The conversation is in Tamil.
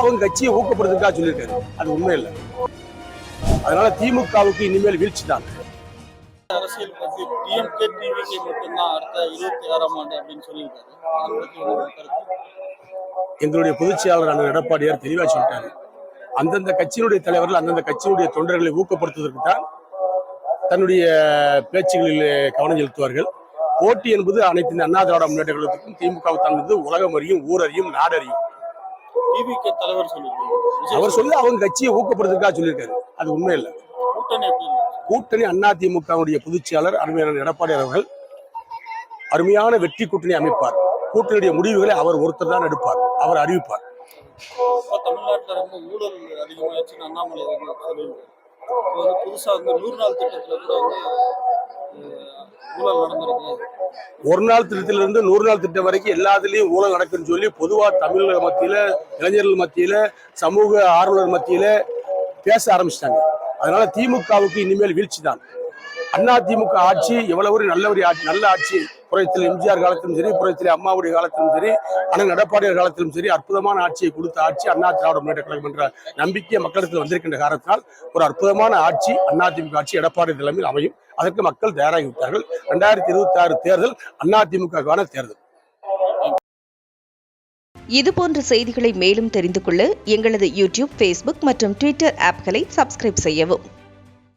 அவங்க கட்சியை ஊக்கப்படுத்துறதுக்காக சொல்லியிருக்காரு. அது உண்மை இல்லை. அதனால திமுகவுக்கு இனிமேல் வீழ்ச்சி தான். அரசியல் பத்தி டிஎம்கே டிவிகே மட்டும்தான் அடுத்த 26ஆம் ஆண்டு அப்படின்னு சொல்லியிருக்காரு. எங்களுடைய பொதுச் செயலாளர் அண்ணன் எடப்பாடியார் தெளிவா சொல்லிட்டாரு. அந்தந்த கட்சியினுடைய தலைவர்கள் அந்தந்த கட்சியினுடைய தொண்டர்களை ஊக்கப்படுத்துவதற்கு தான் தன்னுடைய பேச்சுகளில் கவனம் செலுத்துவார்கள். போட்டி என்பது அனைத்து இந்த அண்ணா திராவிட முன்னேற்ற கழகத்துக்கும் திமுக தான் உலகம் அறியும், ஊர் அறியும், நாடு அறியும். டிவிகே தலைவர் அவர் சொல்லி அவங்க கட்சியை ஊக்கப்படுத்துறதுக்காக சொல்லியிருக்காரு. அது உண்மை இல்லை. கூட்டணி அண்ணா திமுகவுடைய பொதுச் செயலாளர் அருமையான எடப்பாடியார் அவர்கள் அருமையான வெற்றி கூட்டணி அமைப்பார். கூட்டணியுடைய முடிவுகளை அவர் ஒருத்தர் தான் எடுப்பார், அவர் அறிவிப்பார். தமிழ்நாட்டில் ரொம்ப ஊழல் அதிகமாகிடுச்சுன்னு அண்ணாமலை புதுசா 100 நாள் திட்டத்துல கூட ஊழல் நடந்திருக்கு. ஒரு நாள் திட்டத்திலிருந்து 100 நாள் திட்டம் வரைக்கும் எல்லாத்துலயும் ஊழல் நடக்குன்னு சொல்லி பொதுவா தமிழக மத்தியில, இளைஞர்கள் மத்தியில, சமூக ஆர்வலர் மத்தியில பேச ஆரம்பிச்சிட்டாங்க. அதனால திமுகவுக்கு இனிமேல் வீழ்ச்சி தான். அண்ணா திமுக ஆட்சி எவ்வளவு நல்ல ஆட்சி, புரட்சியில் எம்ஜிஆர் காலத்திலும் சரி, புரட்சியில் அம்மாவுடைய காலத்திலும் சரி, அண்ணன் எடப்பாடியார் காலத்திலும் சரி அற்புதமான ஆட்சியை கொடுத்த ஆட்சி அண்ணா திராவிட முன்னேற்ற கழகம் என்ற நம்பிக்கை மக்களிடத்தில் வந்திருக்கின்ற காரணத்தினால் ஒரு அற்புதமான ஆட்சி அண்ணா திமுக ஆட்சி எடப்பாடி தலைமையில் அமையும். அதற்கு மக்கள் தயாராகி விட்டார்கள். 2026 தேர்தல் அண்ணா திமுகவான தேர்தல். இதுபோன்ற செய்திகளை மேலும் தெரிந்து கொள்ள எங்களது யூடியூப், ஃபேஸ்புக் மற்றும் ட்விட்டர் ஆப்களை சப்ஸ்கிரைப் செய்யவும்.